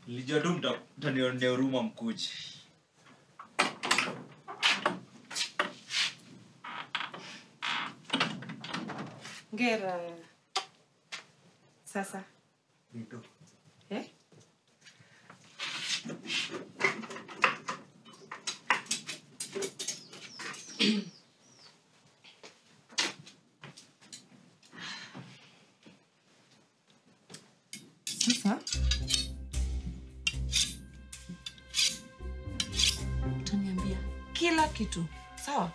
Nilijua tu mtanionea huruma mkuji. Ngera. Sasa. Nito. Sasa. Utaniambia kila kitu. Sawa?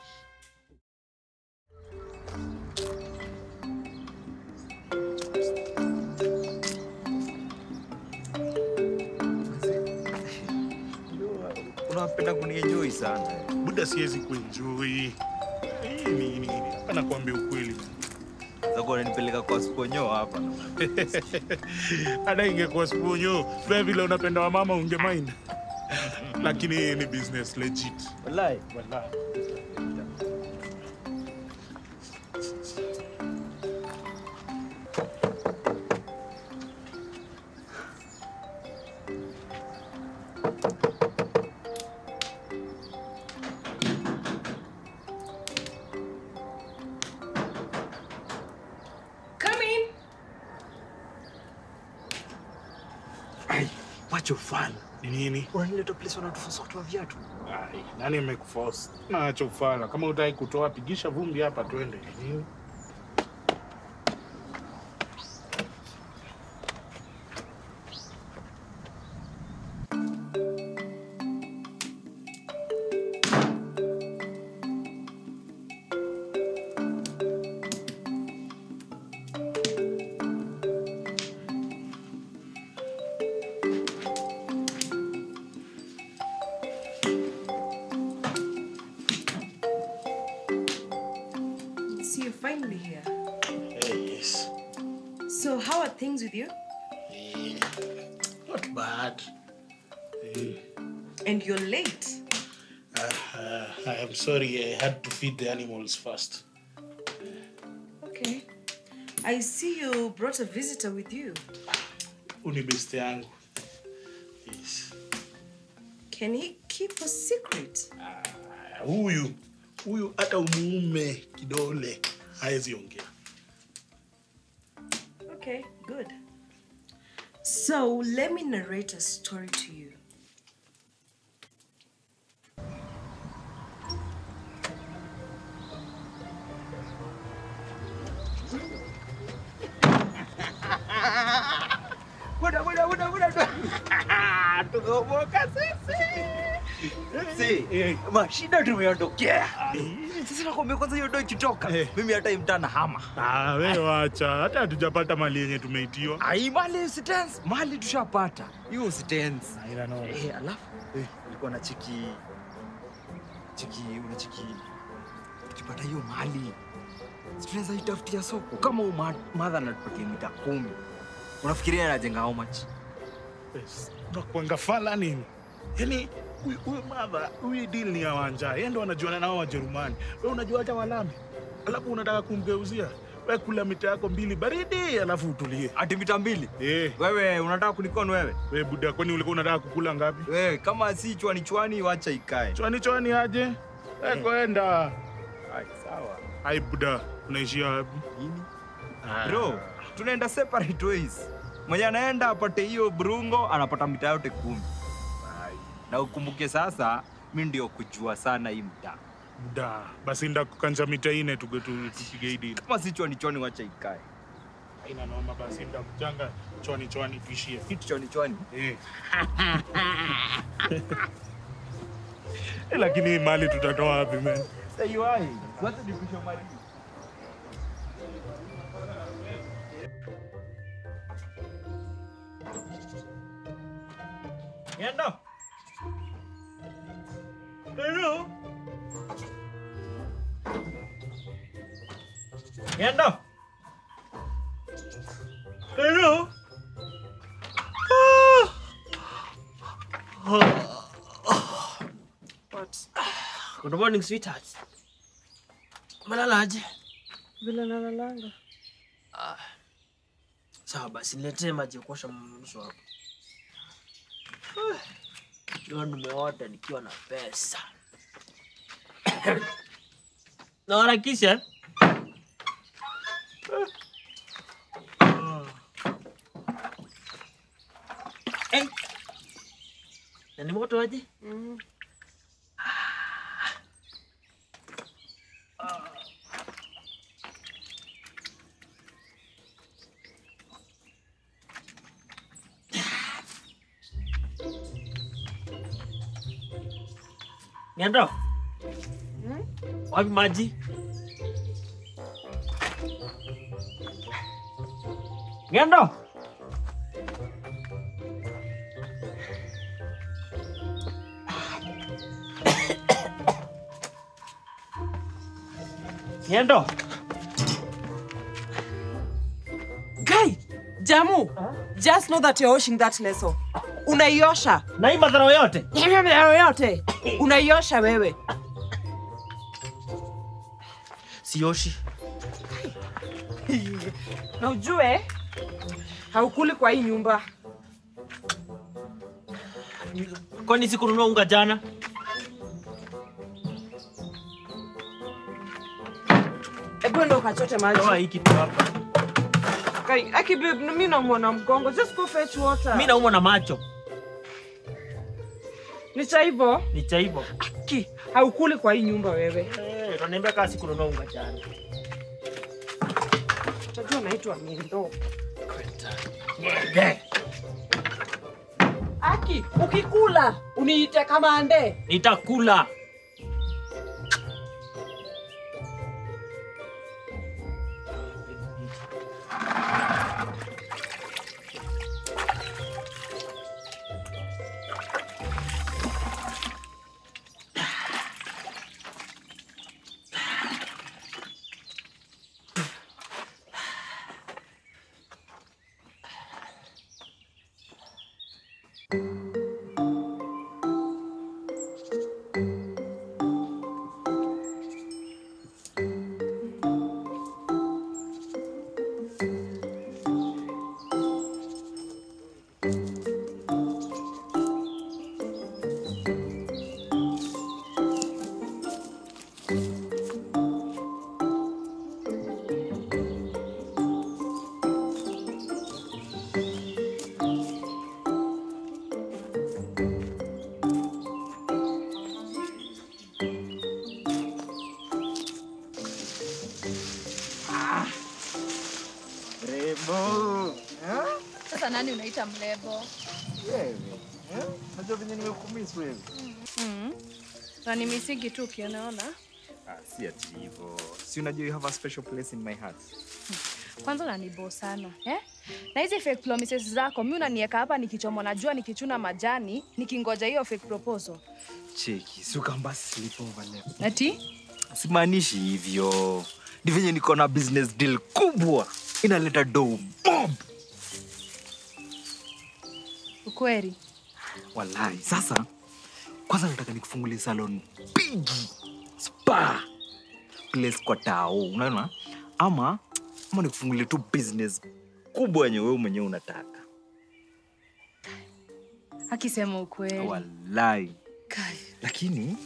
Unapenda kunienjoy sana. Buda siwezi kuenjoy. Nini? Hapana kuambia ukweli. Zako unanipeleka kwa sponyo hapa. Hata ingekuwa sponyo, wewe vile unapenda wa mama ungemind. Lakini ni business legit. Wallahi. Wacho ufala. Ni nini? Unanileta place wanatuforce kutoa viatu. Nani amekuforce? Na wacho ufala. Kama utaki kutoa pigisha vumbi hapa twende. Nini? See you finally here. Yes. So how are things with you? Not bad. And you're late. I am sorry, I had to feed the animals first. Okay. I see you brought a visitor with you. Unibeste yangu. Yes. Can he keep a secret? Huyu hata umuume kidole haezi ongea. Okay, good. So let me narrate a story to you. Buda. Tukomoka sisi. Mashida tumeondokea. Sasa nakwambia kwanza hiyo ndio ikitoka. Mimi hata imtana hama. Wewe wacha. Hata hatujapata mali yenye tumeitiwa. Mali usitense. Mali tushapata. Hiyo usitense. Haina no. Alafu ulikuwa na chiki. Ukipata hiyo mali. Tunaweza itafutia soko kama mother anatupatia mita 10. Unafikiria anajenga how much? Unakuanga fala nini? Yaani huyu mother, huyu deal ni ya wanja. Yeye ndo anajuana nao Wajerumani. Wewe unajua hata Walami. Alafu unataka kumgeuzia. Wewe kula mita yako 2 baridi alafu utulie. Ati mita 2? Wewe unataka kunikona wewe? Wewe buda, kwani ulikuwa unataka kukula ngapi? Wewe kama si chwani wacha ikae. Chwani aje? Kwenda. Sawa. Hai buda, unaishia wapi? Nini? Bro, tunaenda separate ways. Mwenye anaenda apate hiyo brungo, anapata mita yote 10. Na ukumbuke sasa, mimi ndio kujua sana hii mtaa. Buda, basi nda kukanja mita 4 tupige deal. Kama si chwani wacha ikae. Haina noma, basi nda kuchanga chwani tuishie. Kitu chwani. Lakini mali tutatoa wapi man? Say you are. What did you show mali? Yendo. Hello. Yendo. Hello. What? Good morning, sweetheart. Malalaje? Vile nalalanga. Sawa basi niletee maji ya kuosha uso wako. Leo nimeota nikiwa na pesa. Na harakisha. Hey. Nani moto aje? Ngendo? Wapi maji? Ngendo? Ngendo? Guy, Jamu, just know that you're washing that leso. Unaiosha. Na hii madhara yote? Yote. Unaiosha wewe. Sioshi. Na ujue haukuli kwa hii nyumba. Kwani sikununua unga jana? Ebo ndo kachote maji. Toa hiki tu hapa. Guy, aki babe, mimi naumwa na mgongo. Just go fetch water. Mimi naumwa na macho. Ni cha hivyo? Ni cha hivyo. Aki, haukuli kwa hii nyumba wewe. Unaniambia kama sikununua unga jana. Utajua naitwa Mindo. Ngende. Aki, ukikula uniite kama ande. Nitakula. Sasa nani unaita mlebo? Wewe. Unajua venye nimekumiss wewe. Na nimisigi tu ukiona. Si ati hivyo. Si unajua you have a special place in my heart. Kwanza unanibo sana, Na hizi fake promises zako, mimi unaniweka hapa nikichomwa na jua nikichuna majani, nikingoja hiyo fake proposal. Cheki, si ukamba sleep over leo. Ati? Simaanishi hivyo. Ni venye niko na business deal kubwa. Inaleta dough bomb. Ukweli? Wallahi. Sasa kwanza nataka nikufungulie salon big spa place kwa tao, unaona? Ama nikufungulie tu business kubwa yenye wewe mwenyewe unataka. Akisema ukweli. Wallahi. Kai. Lakini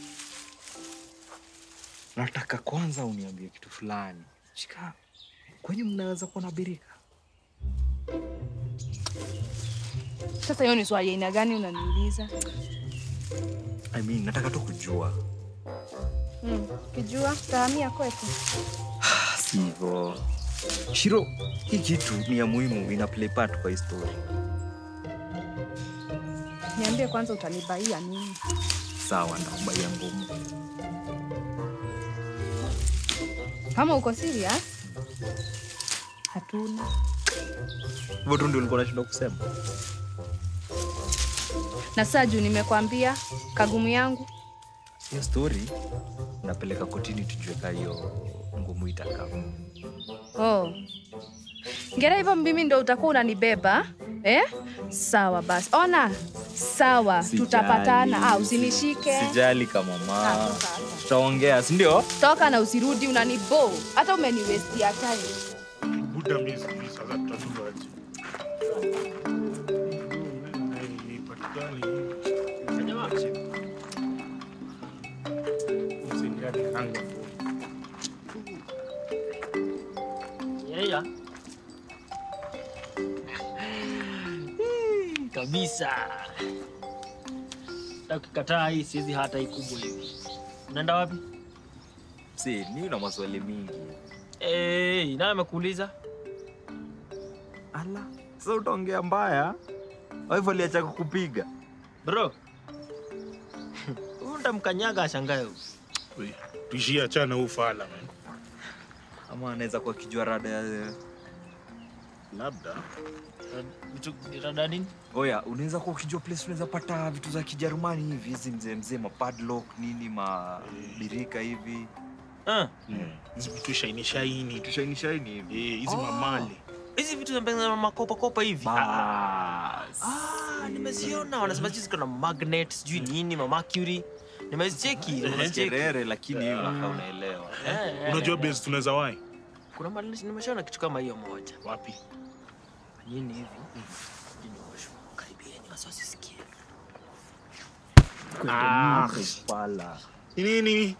nataka kwanza uniambie kitu fulani. Shika. Kwenye mnaweza kuwa na birika? Sasa hiyo ni swali aina gani unaniuliza? Nataka tu kujua. Kijua tahamia kwetu. Sivyo. Shiro, hii kitu ni ya muhimu, ina play part kwa story. Niambie kwanza utanibaia nini? Sawa, ndakubaia ngumu. Kama uko serious? Hatuna. Hivyo ndio ulikuwa unashinda kusema. Na Saju nimekwambia kagumu yangu. Hiyo story napeleka kotini tujue kama hiyo ngumu itakaa. Ngera hivyo mimi ndio utakuwa unanibeba? Sawa basi. Ona. Sawa, tutapatana. Usinishike. Sijali kama mama. Tutaongea, si ndio? Toka na usirudi unanibo. Hata umeni waste ya time. Buda miss visa za tatuaje. Yeah. Kabisa. Ukikataa hii siwezi hata hii kubwa hivi. Unaenda wapi? Si, ni una maswali mingi. Nani amekuuliza? Ala, sasa utaongea mbaya? Wife aliacha kukupiga. Bro. Unamkanyaga ashangae. Tuishie achana ufala man. Ama anaweza kuwa kijua rada ya Labda. Vitu rada nini? Oya, unaweza kuwa ukijua place unaweza pata vitu za Kijerumani hivi, hizi mzee ma padlock nini birika hivi. Hizi vitu shaini. Tushainishaini hivi. Hizi mamali. Hizi vitu za makopa hivi. Bas. Nimeziona wanasema hizi kuna magnet, sijui nini, mercury. Nimezicheki, Kerere lakini hiyo unakaa unaelewa. Unajua base tunaweza wahi? Kuna mahali nimeshaona kitu kama hiyo moja. Wapi? Nini hivi? Karibieni wasisikie. Pala. Nini?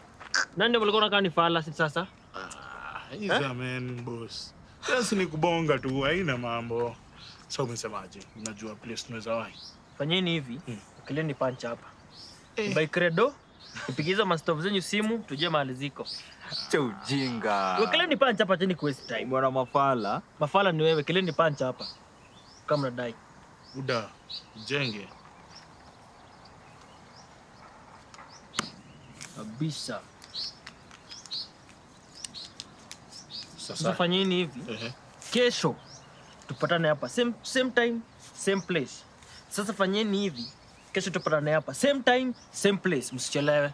Nani walikuwa wanakaa ni fala sasa? Hizo man boss. Sasa ni kubonga tu, haina mambo. Sasa umesemaje? Unajua place tunaweza wahi? Fanyeni hivi, kileni punch hapa. By credo, upigiza mastove zenyu simu, tujue mahali ziko. Cha ujinga. Kileni punch hapa chini waste time. Mbona mafala? Mafala ni wewe, kileni punch hapa. Kama unadai. Uda, jenge. Kabisa. Sasa Fanyeni hivi. Kesho tupatane hapa same time, same place. Sasa fanyeni hivi. Kesho tupatane hapa same time, same place. Msichelewe.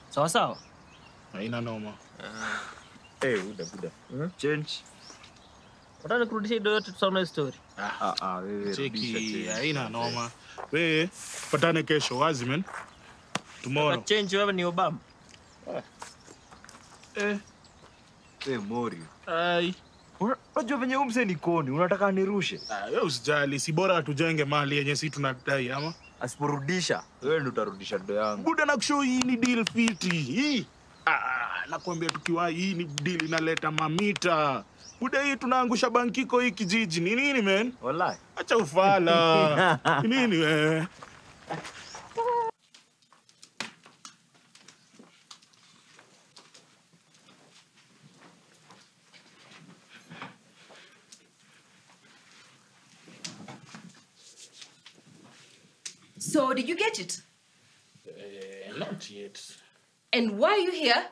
Sawa sawa? haina noma. Buda. Change. Wataka kurudisha hiyo yote tusaona story. Wewe Cheki, haina noma. Wewe patane kesho wazi man. Tomorrow. Change wewe ni Obama. Morio. Ai. Unajua venye umse ni koni, unataka nirushe? Wewe usijali, si bora tujenge mali yenye si tunadai ama? Asiporudisha, wewe ndio utarudisha ndo yangu. Buda nakushow hii ni deal fiti. Hii. Nakwambia tukiwa hii ni deal inaleta mamita. Buda hii tunaangusha bankiko hii kijiji. Ni nini man? Wallahi. Acha ufala. Ni nini wewe? So, did you get it? Not yet. And why are you here?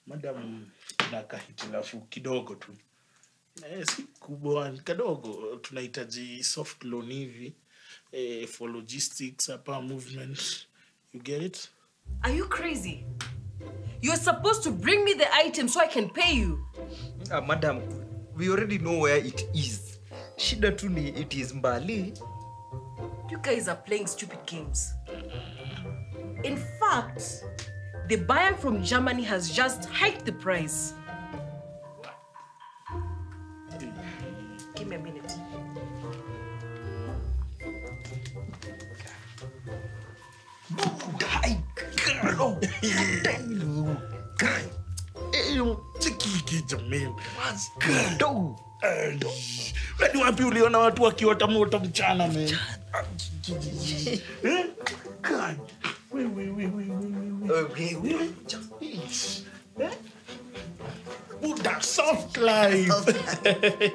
Madam, nakahitilafu kidogo tu. Si kubwa, kadogo. Tunahitaji soft loan hivi. For logistics, hapa movement. You get it? Are you crazy? You're supposed to bring me the item so I can pay you. Madam, we already know where it is. Shida tu ni it is mbali. You guys are playing stupid games. In fact, the buyer from Germany has just hiked the price. Give me a minute. Wadi wapi uliona watu wakiota moto mchana man? Buda soft life.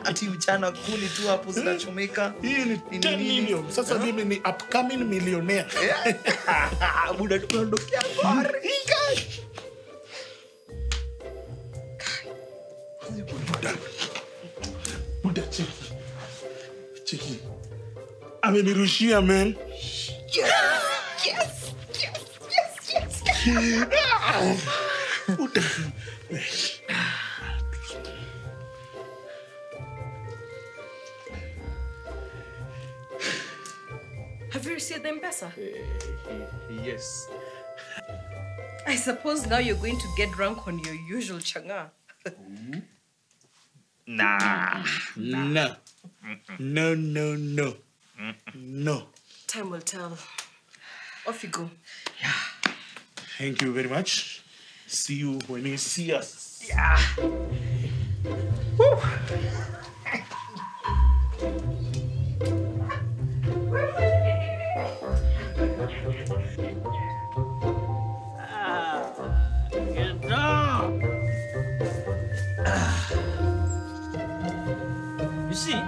Ati mchana kuni tu hapo zinachomeka. Hii ni 10 million. Sasa mimi ni upcoming millionaire. Buda tunaondokea bari. Buda cheki. Amenirushia man. Yes! Buda. Have you received the M-Pesa? Yes. I suppose now you're going to get drunk on your usual changa. Nah. Nah. No, no, no. No. Time will tell. Off you go. Thank you very much. See you when you see us. Yeah. Woo. You see,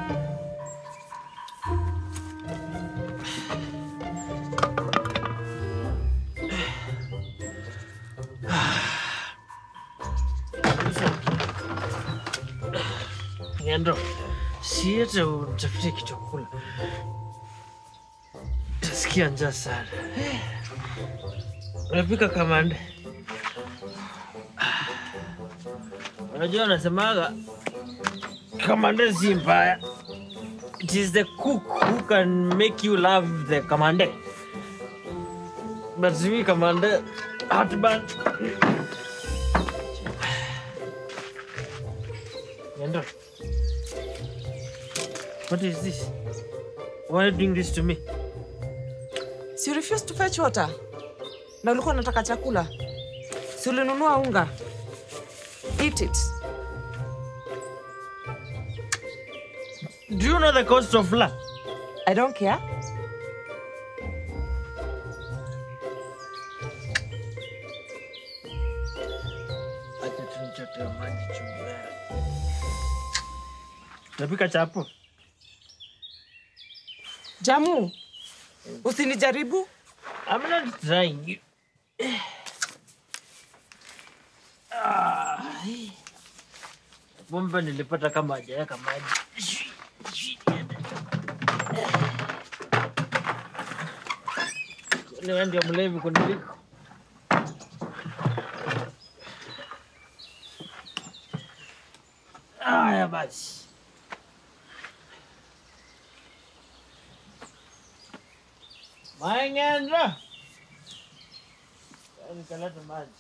Ngendo, siete utafute kitu chakula. Nasikia njaa sana. Unapika kamande? Unajua unasemaga kamande si mbaya. It is the cook who can make you love the kamande. But we kamande heartburn. Ngendo. What is this? Why are you doing this to me? Si you refuse to fetch water? Na ulikuwa unataka chakula? Si ulinunua unga? Eat it. Do you know the cost of flour? I don't care. Acha tunichote maji chumvi. Utapika chapo? Jamu, usinijaribu. I'm not trying you. Bomba nilipata kama hajaweka maji. Wewe ndio mlevi kuniliko. Haya basi. Maengendra. Nikaleta maji.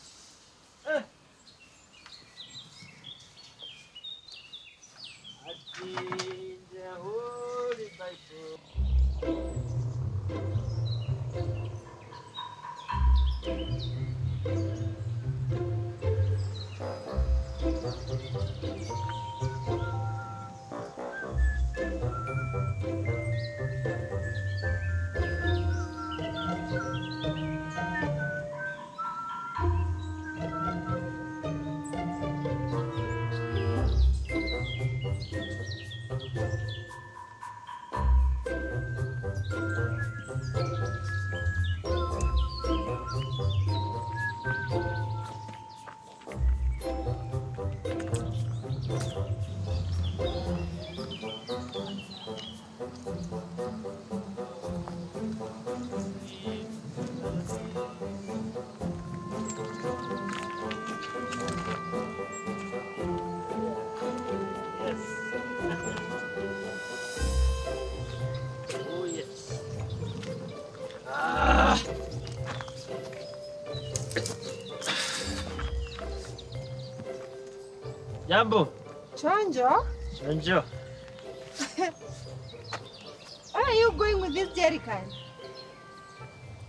Achinja hori baito. Jambo. Chonjo? Chonjo. Where are you going with this jerrycan?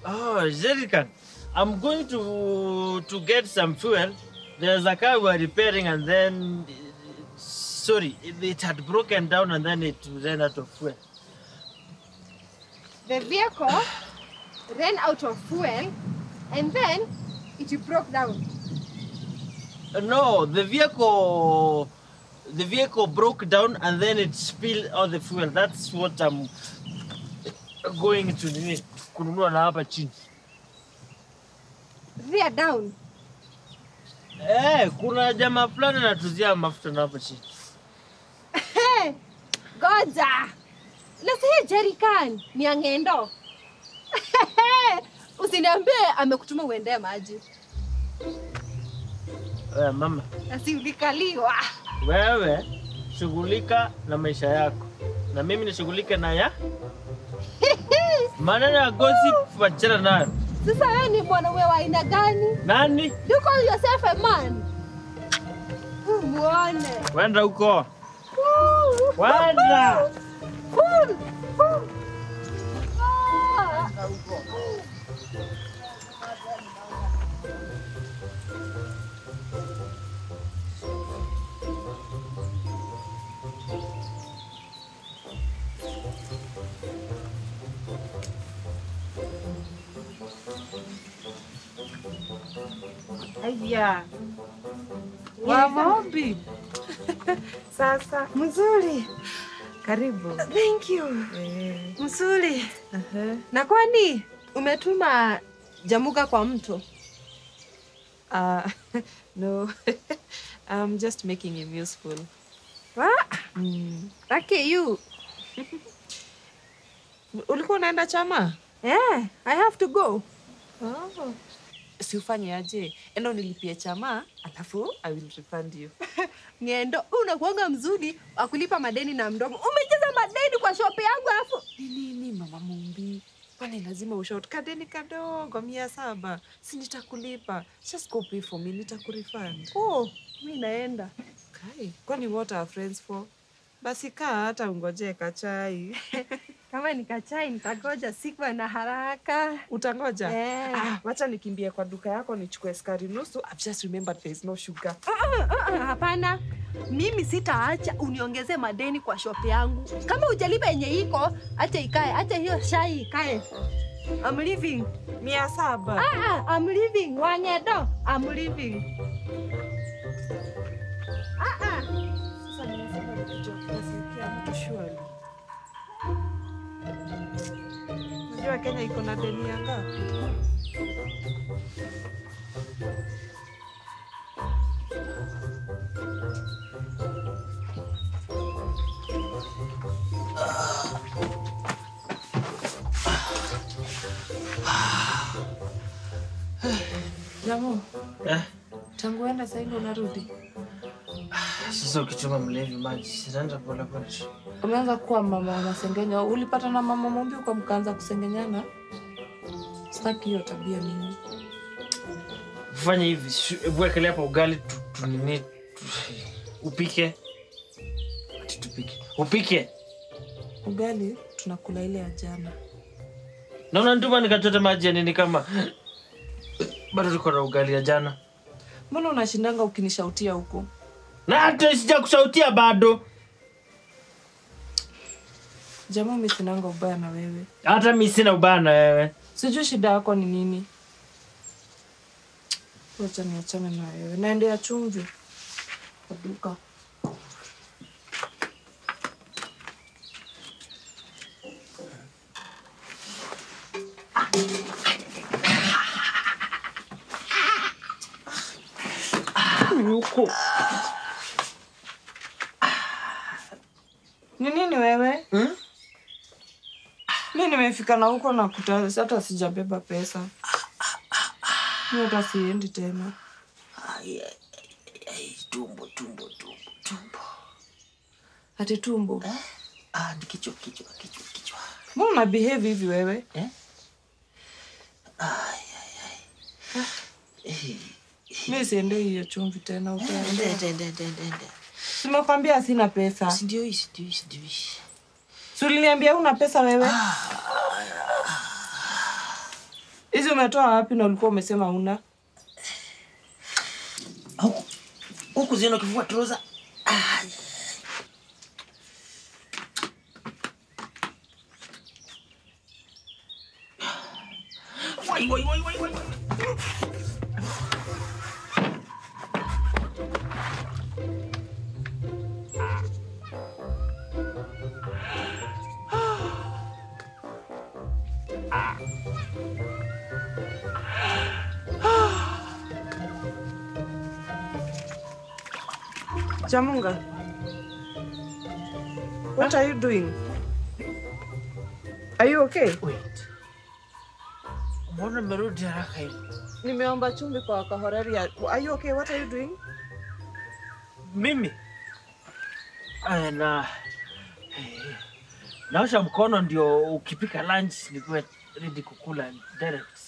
Oh, jerrycan. I'm going to get some fuel. There's a car we're repairing and then, sorry, it had broken down and then it ran out of fuel. The vehicle ran out of fuel and then it broke down. No, the vehicle broke down and then it spilled all the fuel. That's what I'm going to need. Kununua na hapa chini. Rear down. Kuna jamaa fulani anatuzia mafuta na hapa chini. Hey, goja. Nasi hii jerrycan ni ya Ngendo. Usiniambie amekutuma uende maji. Mama. Nasi ulikaliwa. Wewe shughulika na maisha yako. Na mimi nishughulike na ya? Maneno ya gossip wachana nayo. Sasa wewe ni mwanaume wa aina gani? Nani? You call yourself a man? Muone. Wenda huko. Wenda. Pull. Pull. Ah. Aya. Wamombi. Sasa Mzuri. karibu. Thank you. Mzuri. Na kwani umetuma Jamuga kwa mto? No. I'm just making him useful. What? Okay, you. Ulikuwa unaenda chama? Yeah, I have to go. Oh. Si ufanye aje? Enda unilipie chama, alafu I will refund you. Ngendo, unakuanga mzuri wa kulipa madeni na mdomo. Umecheza madeni kwa shop yangu alafu. Ni nini mama Mumbi? Kwani lazima ushout kadeni kadogo 700? Si nitakulipa. Just go pay for me, nitakurefund. Oh, mimi naenda. Kai, kwani what are friends for? Basi kaa hata ungoje kachai. Kama nikachai nitagoja, sikuwa na haraka. Utangoja? Yeah. Wacha nikimbie kwa duka yako nichukue sukari nusu. I've just remembered there is no sugar. Hapana. Mimi sitaacha uniongeze madeni kwa shop yangu. Kama hujalipa yenye iko, acha ikae, acha hiyo shai ikae. I'm leaving. 700. I'm leaving. Wangedo, I'm leaving. Sasa nimesema nikijua kusikia mtu surely. Unajua Kenya iko na deni ya ngapi? Jamu, tangu enda sasa hivi unarudi? Sasa ukichuma mlevi maji, sitaenda pole pole. Umeanza kuwa mama unasengenya. Ulipata na mama Mumbi kwa mkaanza kusengenyana? Sitaki hiyo tabia mimi. Fanya hivi, wekelea hapa ugali tunini upike. Ati tupike. Upike. Ugali tunakula ile ya jana. Na unanituma nikachote maji ya nini kama bado tuko na ugali ya jana? Mbona unashindanga ukinishautia huko? Na hata sijakushautia bado. Jamaa mimi sinanga ubaya na wewe. Hata mimi sina ubaya na wewe. Sijui shida yako ni nini. Wacha niachane na wewe. Naendea chumvi kwa duka. Yuko. Ni nini wewe? Mimi nimefika na huko na kuta hata sijabeba pesa. Mimi hata siendi tena. Tumbo. Ati tumbo? Ni kichwa. Mbona una behave hivi wewe? Mimi siende hiyo chumvi tena utaenda. Simekwambia sina pesa. Ndio hii. Si uliniambia una pesa wewe? Hizi umetoa wapi na ulikuwa umesema una? Huku zina kifua trouser. Wai. Jamunga, what are you doing? Are you okay? Wait. Mbona merudi haraka hivi? Nimeomba chumvi kwa kahorari. Are you okay? What are you doing? Mimi? Naosha mkono ndio ukipika lunch nikuwe ready kukula direct.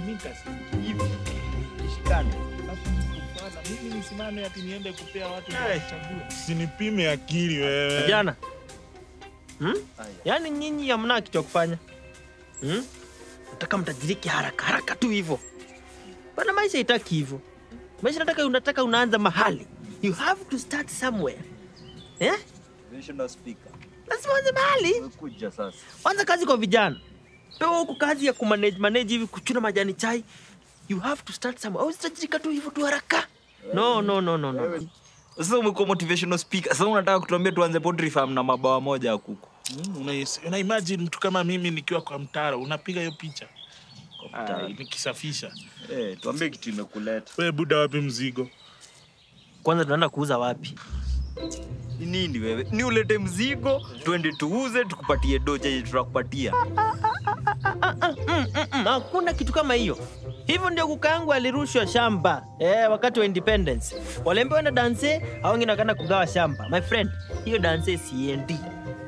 mimi kasi. Hivi. Ishikane. Mimi nisimame ati niende kupea watu Hey. chakula. Usinipime akili wewe. Vijana. Yaani nyinyi hamna kitu cha kufanya. Nataka mtajiriki haraka tu hivyo. Bana maisha itaki hivyo. Maisha unataka unaanza mahali. You have to start somewhere. National speaker. Lazima uanze mahali. Umekuja sasa. Anza kazi kwa vijana. Pewa huko kazi ya kumanage hivi kuchuna majani chai. You have to start somewhere. Au usitajirika tu hivyo tu haraka. No. Sasa umekuwa motivational speaker. Sasa unataka kutuambia tuanze poultry farm na mabawa moja ya kuku. Una imagine mtu kama mimi nikiwa kwa mtaro unapiga hiyo picha. Nikisafisha. Tuambie kitu imekuleta. Wewe buda wapi mzigo? Kwanza tunaenda kuuza wapi? Ni nini wewe? Ni ulete mzigo, twende tuuze, tukupatie doja yenye tutakupatia. Hakuna kitu kama hiyo. Hivyo ndio kukaangu alirushwa shamba wakati wa independence. Waliambiwa na dance au wengine wakaenda kugawa shamba. My friend, hiyo dance siendi.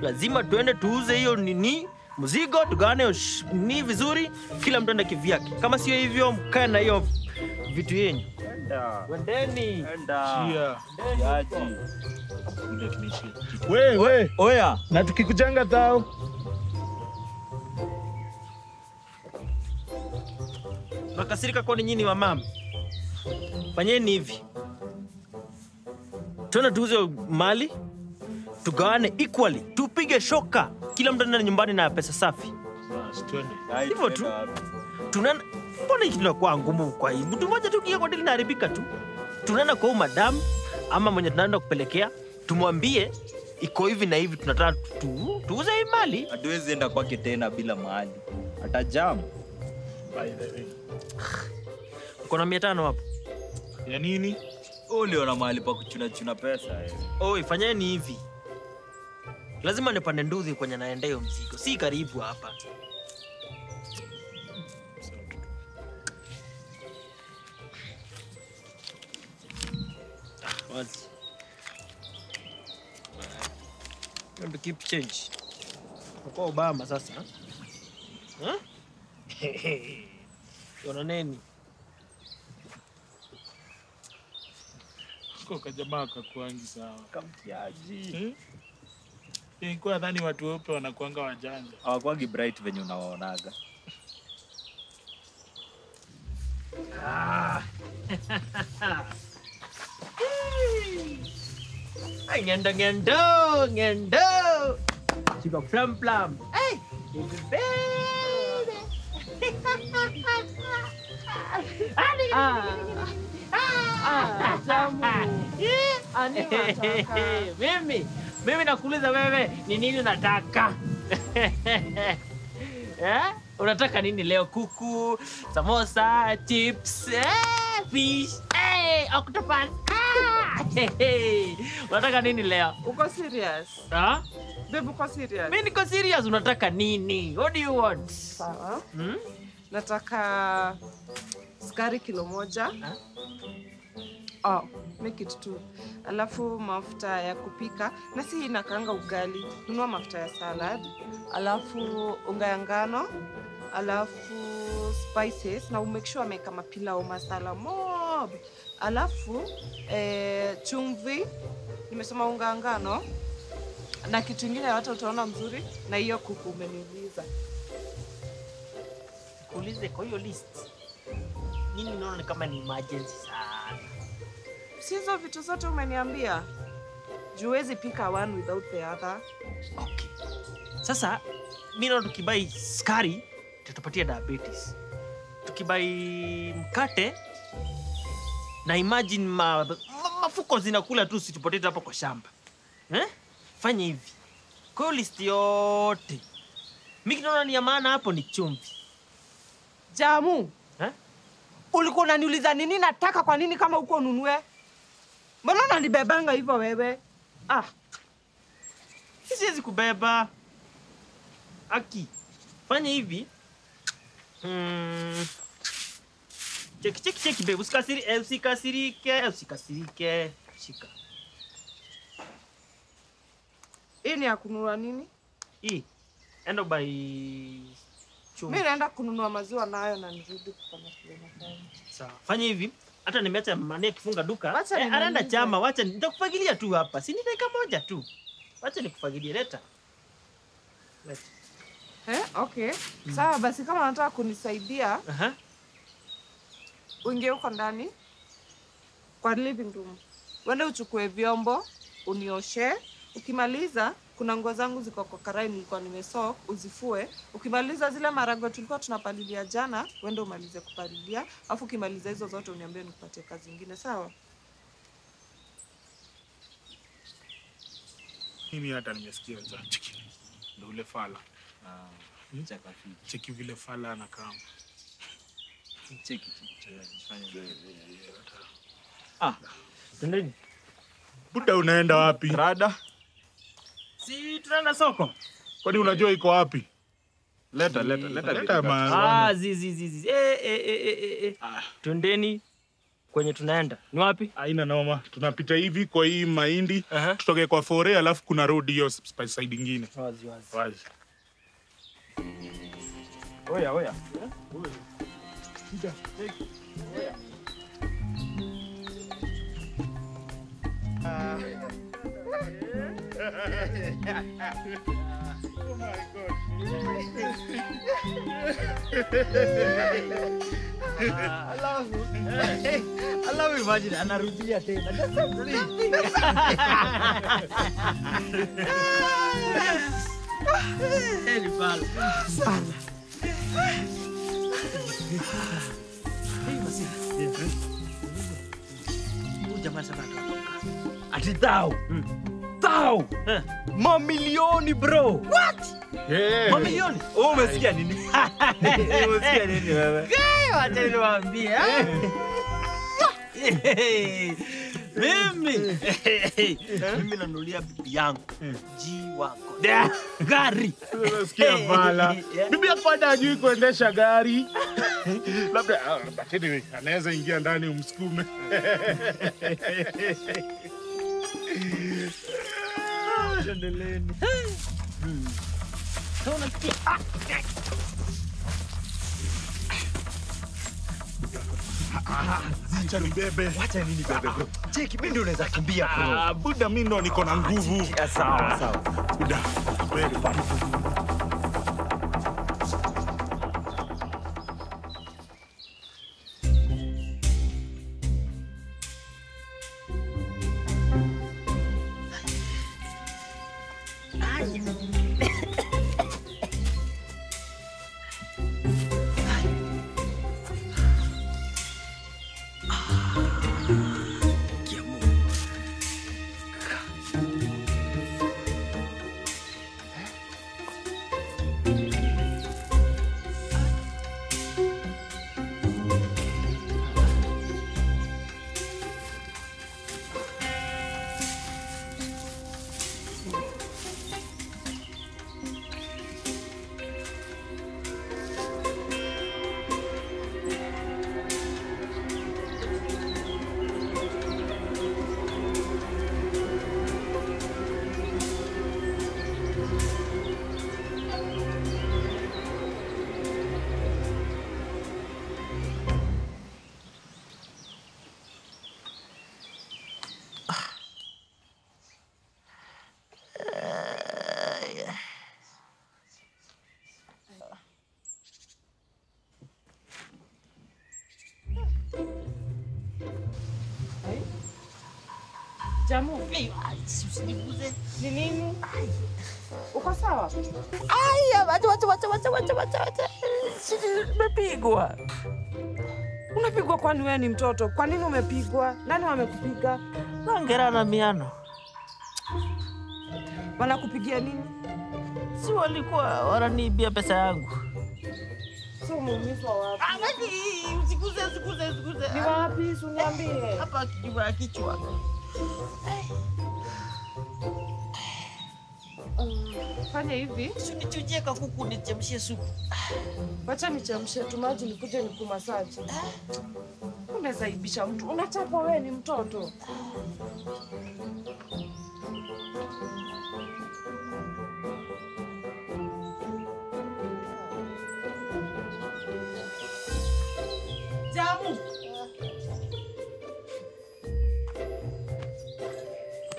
Lazima tuende tuuze hiyo nini mzigo, tugawane ni vizuri, kila mtu anda kivyake. Kama sio hivyo mkae na hiyo vitu yenu. Wendeni. Enda. Yaji. Wewe. Oya. Na tukikujanga tao. Nakasirika kwa nyinyi wa mama. Fanyeni hivi. Tuende tuuze mali, tugawane equally, tupige shoka. Kila mtu anaenda nyumbani na pesa safi. Hivyo tu. Tunaenda mbona hiki tunakuwa ngumu kwa hii? Mtu mmoja tu kia kwa dili inaharibika tu. Tunaenda kwa madam ama mwenye tunaenda kupelekea, tumwambie iko hivi na hivi tunataka tuuze hii mali. Hatuwezi enda kwake tena bila mahali. Atajam. By the way. Uko na 500 hapo. Ya nini? Uliona mahali pa kuchuna pesa. Oi, fanyeni hivi. Lazima nipande nduthi kwenye naenda hiyo mzigo. Si karibu hapa. Wazi. Ndo keep change. Kwa Obama sasa. Yona nini? Kwa kajamaa kakuangi sawa. Kamtiaji. Nilikuwa nadhani watu weupe wanakuanga wajanja. Hawakuangi bright venye unawaonaga. Ay, ngendo. Chika plum. Hey, baby. Mimi nakuuliza wewe ni nini unataka? Unataka nini leo? Kuku, samosa, chips, fish, octopus. Unataka nini leo? Uko serious? Babe, uko serious? Mimi niko serious. Unataka nini? What do you want? Sawa. Nataka sukari kilo 1. Make it 2. Alafu mafuta ya kupika. Na si inakaanga ugali. Nunua mafuta ya salad. Alafu unga ya ngano. Alafu spices. Na umake sure ameweka mapilau masala mob. Alafu chumvi. Nimesema unga ya ngano. Na kitu ingine hata utaona mzuri. Na hiyo kuku umeniuliza. Kuulize kwa hiyo list. Nini unaona kama ni emergency sana? Si hizo vitu zote umeniambia. Juwezi pika one without the other. Okay. Sasa mimi naona tukibai sukari tutapatia diabetes. Tukibai mkate na imagine mafuko zinakula tu situpotete hapo kwa shamba. Fanya hivi. Kwa hiyo list yote. Mimi naona ni ya maana hapo ni chumvi. Jamu. Ulikuwa unaniuliza nini nataka kwa nini kama uko ununue? Mbona unanibebanga hivyo wewe? Siwezi kubeba. Aki. Fanya hivi. Cheki babe. Usikasirike. Shika. Hii ni ya kununua nini? Hii. Endo by chungu. Mimi naenda kununua maziwa nayo na nirudi kufanya kile nafanya. Sawa. Fanya hivi. Hata nimeacha mania kifunga duka. Wacha Anaenda nimalize. chama, wacha nitakufagilia tu hapa. Si ni dakika moja tu. Wacha nikufagilie leta. Leta. Okay. Sawa basi kama unataka kunisaidia, Aha. uingie huko ndani kwa living room. Uende uchukue vyombo, unioshe. Ukimaliza, kuna nguo zangu ziko kwa karai nilikuwa nimesoak, uzifue. Ukimaliza zile maharagwe tulikuwa tunapalilia jana, uende umalize kupalilia. Alafu ukimaliza hizo zote uniambie nikupatie kazi nyingine, sawa? Mimi hata nimesikia za chiki. Ndio ule fala. Cheka fiti. Cheki vile fala anakaa. Cheki fanya. Tendeni. Buda unaenda wapi? Rada, Si tunaenda soko. Kwani unajua iko wapi? leta Leta Zizi. Twendeni kwenye tunaenda. Ni wapi? Haina noma. Tunapita hivi kwa hii mahindi, Aha. tutoke kwa fore alafu kuna road hiyo side nyingine. Wazi. Wazi. Oya. Alafu imagine anarudia tena. Ni pala. Jamaa sana atoka. Ati thou. Mamilioni bro. Yeah. Mamilioni. Oh, umesikia nini? Umesikia nini wewe? Wacha niwaambie. Mimi nanulia bibi yangu G-Wagon. Gari. Unasikia fala. Bibi yako hata hajui kuendesha gari. Labda lakini anaweza ingia ndani umsukume. Endeleni. Unasikia? Acha nibebe. Wacha nini bebe bro? Cheki mimi ndio naweza kimbia bro. Buda mimi ndo niko na nguvu. Sawa. Buda. Wewe. Jamu. Ni nini? Uko sawa? Wacha. Nimepigwa. Unapigwa kwani wewe ni mtoto? Kwa nini umepigwa? Nani wamekupiga? Naongera na miano. Wanakupigia nini? Si walikuwa wananiibia pesa yangu. Sio umeumizwa wapi? Usikuze. Ni wapi? Usiniambie. Hapa kichwa. Fanya hivi. Unichujie kakuku nichemshie supu. Wacha nichemshe tu maji nikuje nikumasaji. Unaweza ibisha mtu. Unachapa wewe ni mtoto.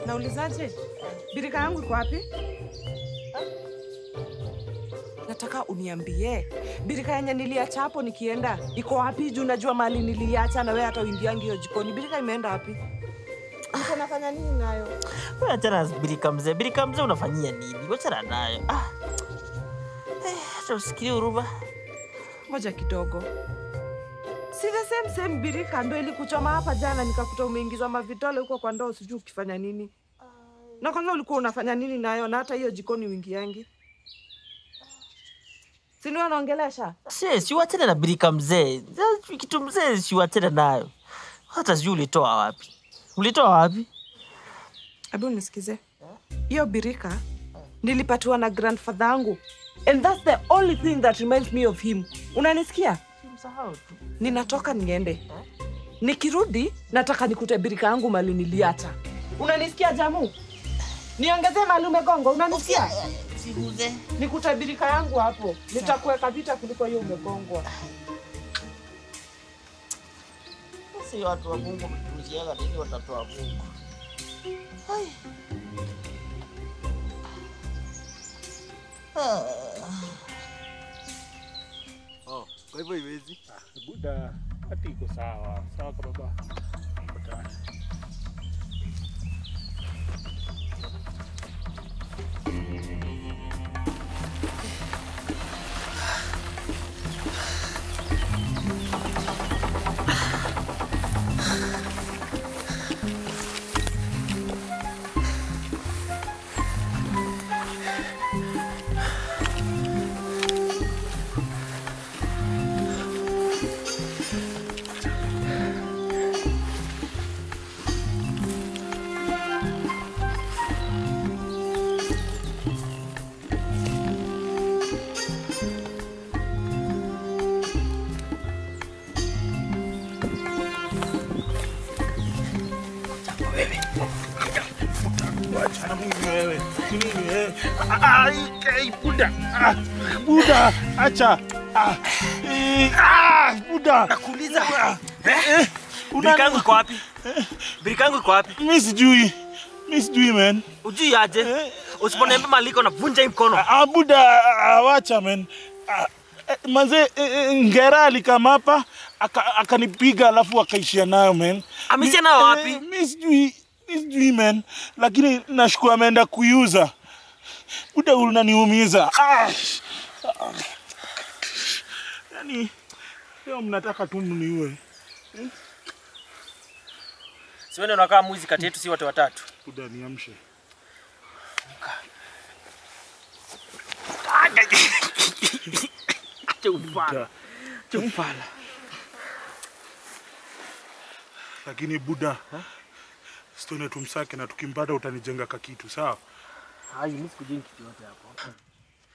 Naulizaje? Birika yangu iko wapi? Nataka uniambie. Birika yenye niliacha hapo nikienda iko wapi? Juu najua mali niliacha na wewe hata uingiangi hiyo jikoni. Birika imeenda wapi? Uko nafanya nini nayo? Wewe achana na birika mzee. Birika mzee unafanyia nini? Achana nayo. Acha usikilie huruma. Ngoja kidogo. Si the same birika ndio ilikuchoma hapa jana nikakuta umeingizwa mavitole huko kwa ndoo sijui ukifanya nini. Na kwanza ulikuwa unafanya nini nayo na hata hiyo jikoni uingiangi? Si ndio anaongelesha? Si uachane na birika mzee. Kitu mzee si uachane nayo. Hata sijui ulitoa wapi. Ulitoa wapi? Hebu nisikize. Hiyo birika nilipatiwa na grandfather yangu. And that's the only thing that reminds me of him. Unanisikia? Msahau tu. Ninatoka niende. Nikirudi nataka nikute birika yangu mali niliacha. Unanisikia Jamu? Niongezee mali umegongo, unanisikia? Siguze. Nikute birika yangu hapo. Nitakuweka vita kuliko hiyo umegongwa. Si watu wa Mungu mtuziaga nini watoto wa Mungu. Hai. Kwa hivyo iwezi. Buda, hati iko sawa. Sawa kwa baba. Buda, acha. Buda. Nakuuliza. Birika yangu iko wapi? Birika yangu iko wapi? Mimi sijui man. Ujui aje? Usiponiambia maliko na vunja hii mkono. Buda, wacha man. Manze ngera alikama hapa akanipiga alafu akaishia nayo man. Ameishia nayo wapi? Mimi sijui man, lakini nashukuru ameenda kuiuza. Buda unaniumiza. Yaani leo mnataka tu mniue. Si wewe unakaa mwizi kati yetu si watu watatu. Buda niamshe. Chumfala. Lakini Buda, stone tumsake na tukimpata utanijenga kakitu, sawa? Hai, mimi sikujengi kitu yote hapo.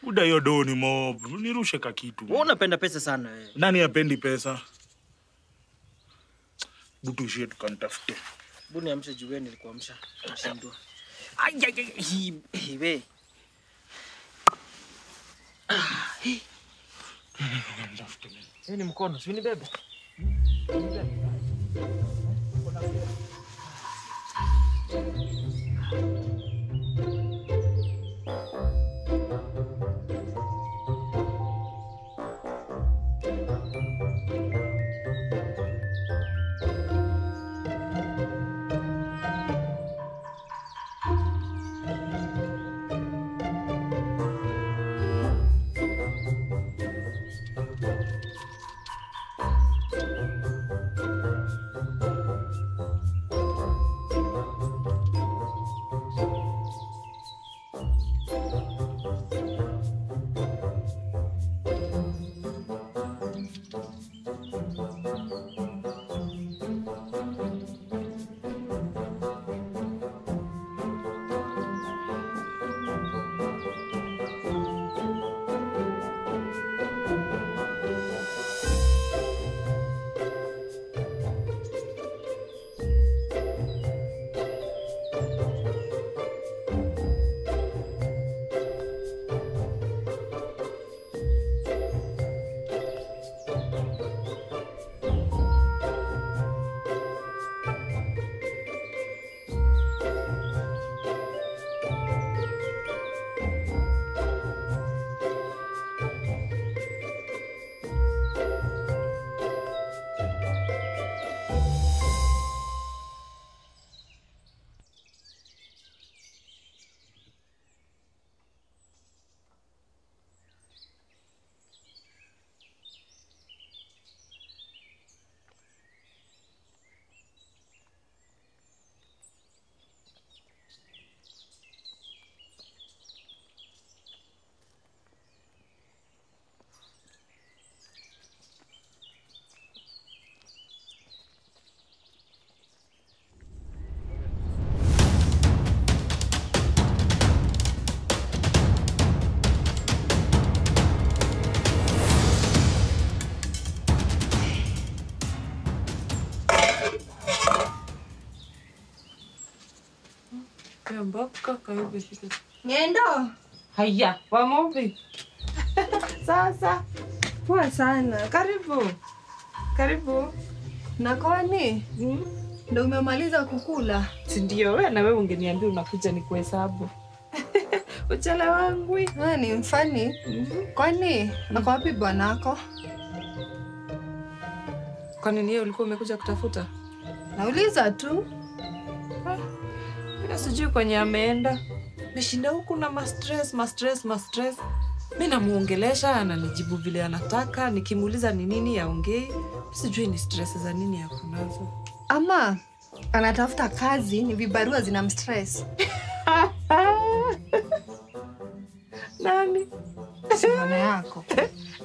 Buda hiyo do ni mob, nirushe kakitu. Wewe unapenda pesa sana wewe. Nani hapendi pesa? Butu shie tukanitafute. Buni amsha juwe nilikuamsha. Nashindwa. Wewe. Hii ni mkono, si ni bebe. Mbaka karibu shika. Ngendo. Haya, wamovi. Sasa. Poa sana. Karibu. Karibu. Na kwani? Ndio umemaliza kukula? Si ndio wewe na wewe ungeniambia unakuja ni kuhesabu. Uchele wangu. Wewe ni mfani? Kwani ako wapi bwanako? Kwani ni ulikuwa umekuja kutafuta? Nauliza tu. Mimi sijui kwenye ameenda. Meshinda huku na ma stress. Mimi namuongelesha ananijibu vile anataka, nikimuuliza ni nini yaongei. Sijui ni stress za nini yako nazo. Ama anatafuta kazi, ni vibarua zinamstress. Nani? Simone yako.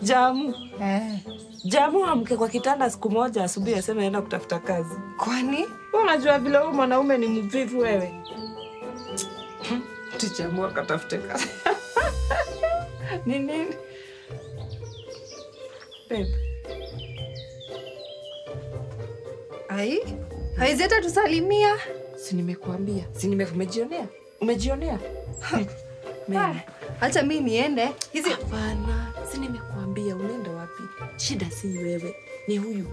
Jamu. Eh. Jamu amke kwa kitanda siku moja asubuhi aseme aenda kutafuta kazi. Kwani? Wewe unajua vile huyu mwanaume ni mvivu wewe. Jamu akatafute kazi. Nini? Babe. Ai? Haizeta tusalimia. Si nimekuambia. Si umejionea? Umejionea? Mimi. Acha mimi niende. Hizi hapana. Si nimekuambia unaenda wapi? Shida si wewe, ni huyu.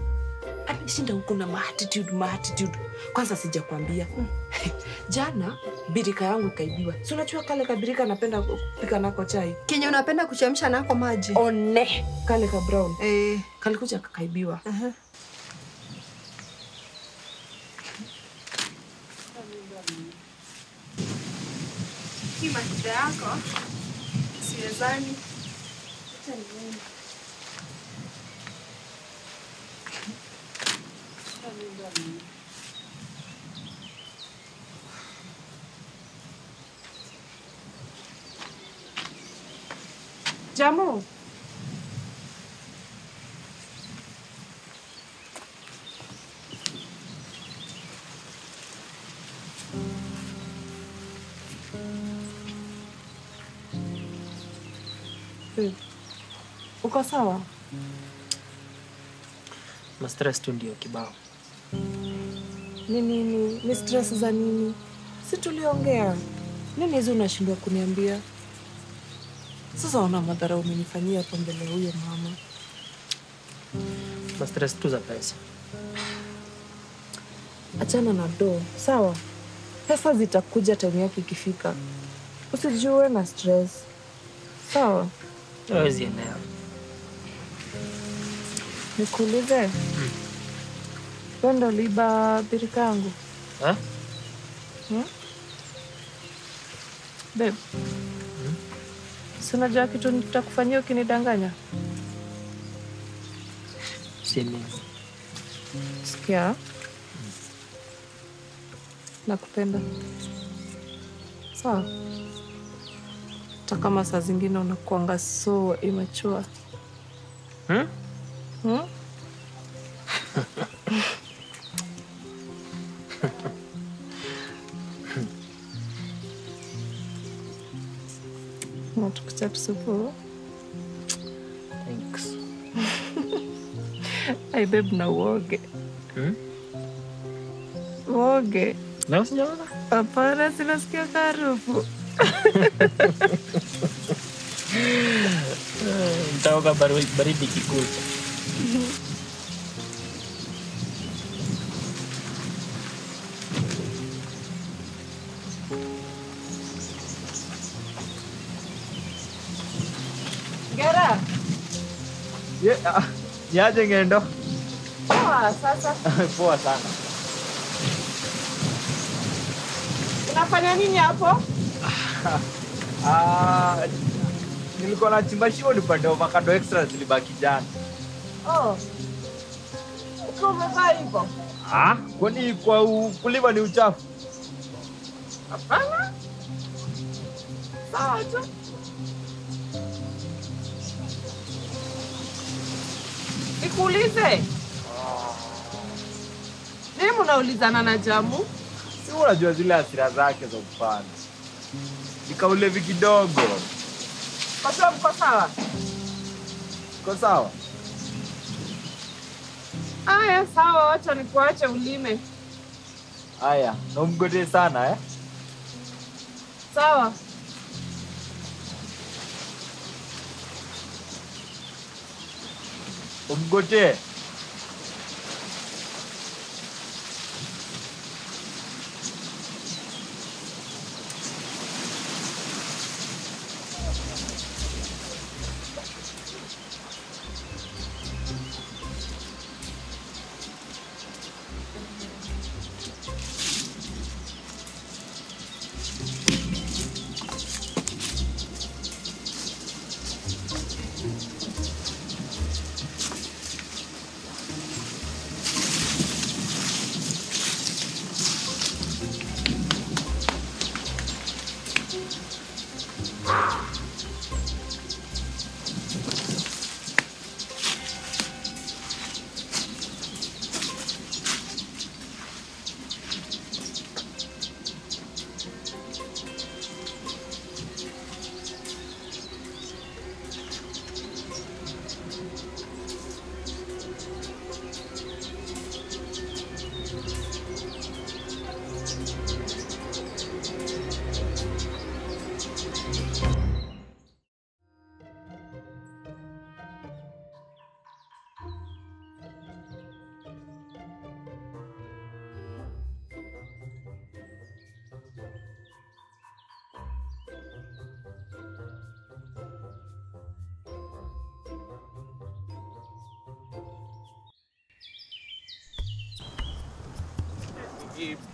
Ameshinda huko na attitude. Kwanza sijakwambia. Jana birika yangu ikaibiwa. Si unajua kale kabirika napenda kupika nako chai. Kenye unapenda kuchemsha nako maji. One kale ka brown. Kalikuja kakaibiwa. Hii maji yako. Siwezani. Acha niende. Jamu. Uko sawa? Stress tu ndio kibao. Ni stress za nini? Si tuliongea. Nini hizo unashindwa kuniambia? Sasa una madhara umenifanyia hapo mbele huyo mama. Stress tu za pesa. Achana na do, sawa? Pesa zitakuja time yake ikifika. Usijue na stress. Sawa? Hawezi enea. Nikuulize. Pendo liba birika yangu. Babe. Si unajua kitu nitakufanyia ukinidanganya? Si mimi. Sikia. Nakupenda. Sawa? Hata kama saa zingine unakuanga so immature. Natukucha tusupu. Thanks. Ai babe na uoge. Uoge. Na usijaona? Hapana, sinasikia harufu. Nitaoga baridi kikucha. Gara. Niaje Ngendo? Poa sasa. Poa sana. Unafanya nini hapo? Nilikuwa nachimba shimo nipande avocado extra zilibaki jana. Uko umevaa hivyo? Kwani kwa kulima ni uchafu? Hapana. Sawa tu. Nikuulize. Nini mnaulizana na Jamu? Si unajua zile hasira zake za kupanda. Nikaulevi kidogo. Kwa sababu mko sawa? Uko sawa? Aya, sawa, wacha nikuache ulime. Haya, na umgotee sana Sawa. Umgoje.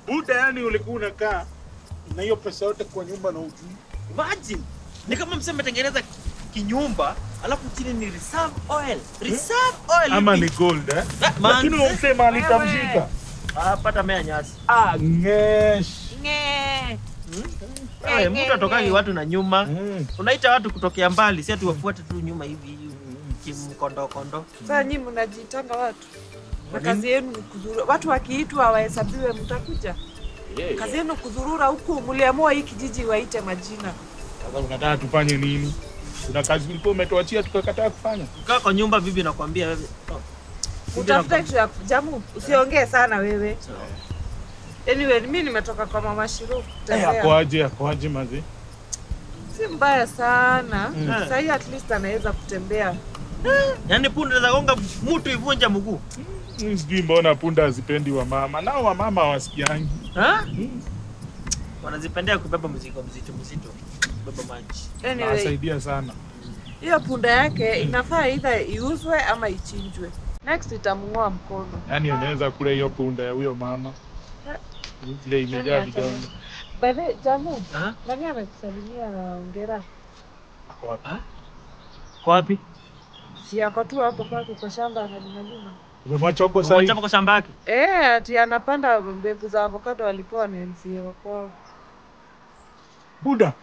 Buda, yani ulikuwa unakaa na hiyo pesa yote kwa nyumba na ujui. Imagine. Ni kama mseme tengeneza kinyumba, alafu chini ni reserve oil. Reserve oil. Ama ni gold eh? Lakini umsema alitamshika. Pata mea nyasi. Ngesh. Mtu atokangi watu na nyuma. Unaita watu kutokea mbali, si ati wafuate tu nyuma hivi kimkondo. Sasa nyinyi mnajiitanga watu. Na kazi yenu ni kuzurura. Watu wakiitwa wahesabiwe mtakuja. Kazi yenu kuzurura huku, mliamua hii kijiji waite majina. Sasa unataka tufanye nini? Kuna kazi ilikuwa umetuachia tukakataa kufanya. Kaa kwa nyumba bibi nakwambia wewe. Utafuta kitu ya jamu, usiongee sana wewe. Anyway, mimi nimetoka kwa mama Shiro kutembea. Akoaje mazi? Si mbaya sana. Sasa hii at least anaweza kutembea. Yaani punda za gonga mtu ivunja mguu. Sijui mbona punda hazipendi wa mama. Nao wa mama hawasikiangi. Wanazipendea kubeba mzigo mzito. Beba maji. Anyway, Nasaidia sana. hiyo punda yake inafaa either iuzwe ama ichinjwe. Next itamng'oa mkono. Yaani unaweza kula hiyo punda ya huyo mama. Ile imejaa vidonda. Bale jamu. Nani amekusalimia hongera? Kwa wapi? Si yako tu hapo kwako kwa shamba analima. Umemwacha huko sasa hivi? Kwa shamba yake. Ati anapanda mbegu za avocado alipewa na MCA kwao. Buda.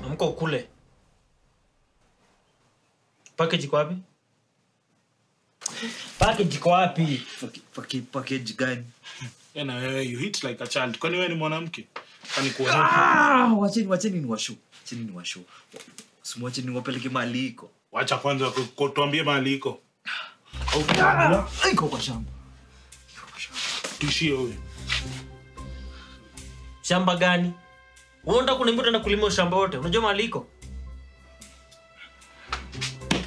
Amko kule. Package iko wapi? Package iko wapi? Package gani? Yana wewe you hit like a child. Kwani wewe ni mwanamke? Kwani kuonepa? Wacheni ni washo. Simwache niwapeleke mahali iko. Wacha kwanza kutuambie mahali iko. Iko kwa shamba. Tishie wewe. Shamba gani? Unaenda kuniambia utaenda kulima shamba wote. Unajua mahali iko?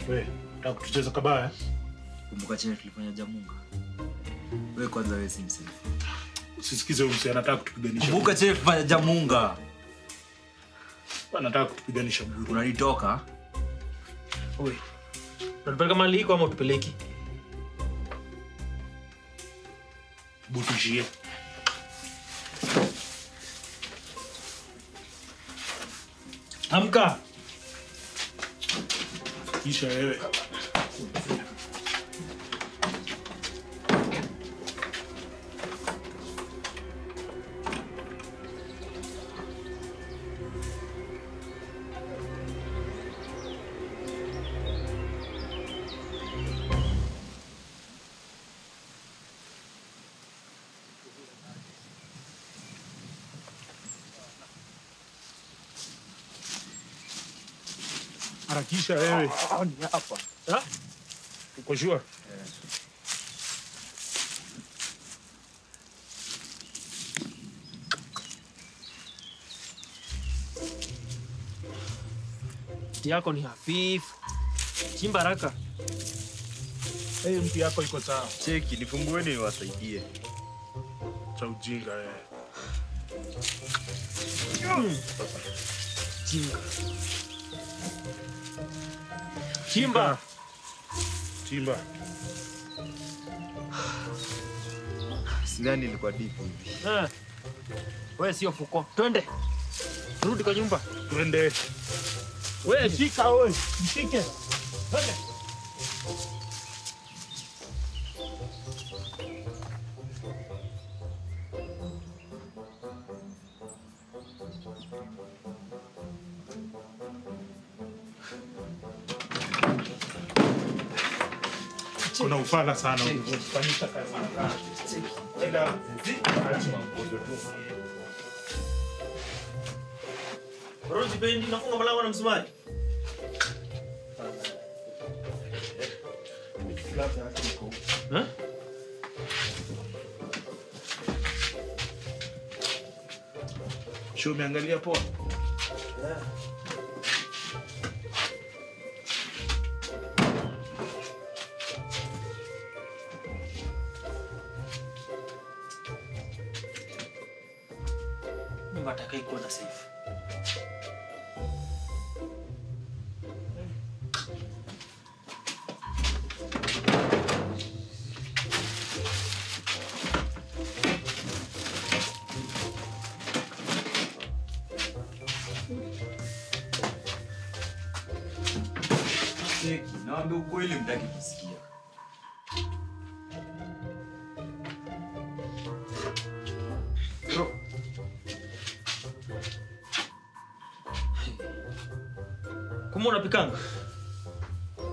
Wewe, nataka kutucheza kabaya. Kumbuka chenye tulifanya Jamunga. Wewe kwanza wewe si msema. Usisikize huyu msee anataka kutupiganisha. Kumbuka chenye tulifanya Jamunga. Anataka kutupiganisha bure. Unanitoka? Wewe. Unatupeleka mahali iko ama utupeleki? Butishie. Amka. Kisha wewe. Harakisha wewe. Ni hapa. Ha? Uko sure? Mti yako ni hafifu. Chimba haraka. Mti yako iko sawa. Cheki, nifungueni niwasaidie. Cha ujinga wewe. Chimba. Chimba. Chimba. Sidhani ilikuwa deep hivi. Wewe sio fuko. Twende. Rudi kwa nyumba. Twende. Wewe shika wewe. Mshike. Twende. Kuna ufala sana ukifanyisha kazi sana. Enda lazima ngozo tu. Bro, sipendi nafunga mlango na msumari. Show umeangalia poa. Nataka ikuwe na safe. Cheki, naambia ukweli mtaki kusikia. Bro. Kumbe unapikanga?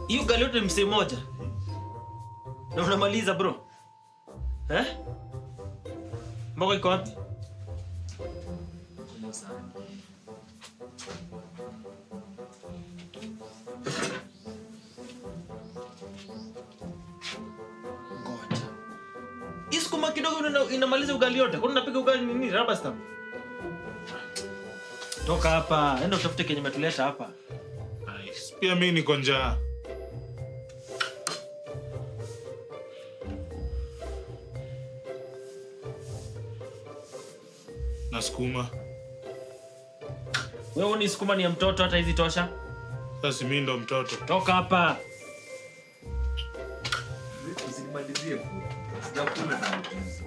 Hiyo gali yote msee moja. Na unamaliza bro. Mboga iko wapi? Kuna sana. Ngoja. Iskuma kidogo inamaliza ugali yote. Kwa nini unapiga ugali nini? Rubber stamp. Toka hapa. Enda utafute kenye umetuleta hapa. Pia mimi niko njaa. Na sukuma. Wewe ni sukuma ni ya mtoto hata hizi tosha? Sasa mimi ndo mtoto. Toka hapa. Usinimalizie bro. Sijakula na mpenzi.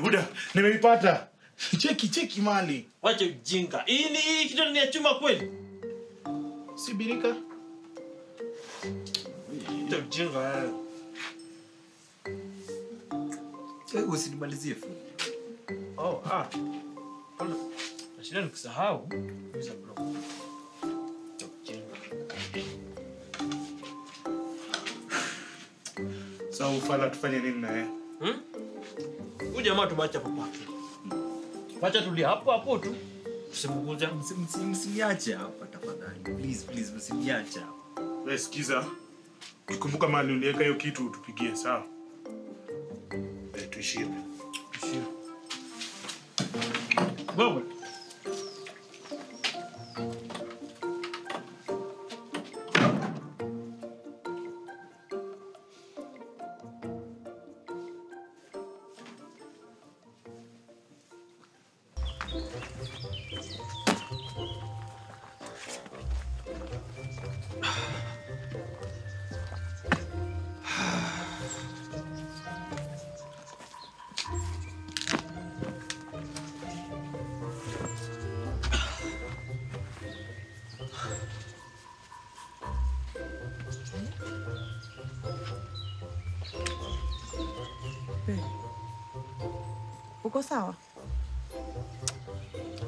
Buda, nimeipata. Cheki mali. Wacha ujinga. Hii kitu ni ya chuma kweli? Si birika. Wacha ujinga. Usinimalizie fu. Oh, Hold on. Nashindwa nikusahau. Uza block. Sasa ufala tufanye nini naye? Huyu jamaa tumacha hapo hapo. Wacha tulia hapo tu. Usimguze. Msiniache hapa tafadhali. Please msiniache hapa. Wewe sikiza. Ukikumbuka mali uniweka hiyo kitu tupigie, sawa? Tuishie. Wewe. Uko sawa?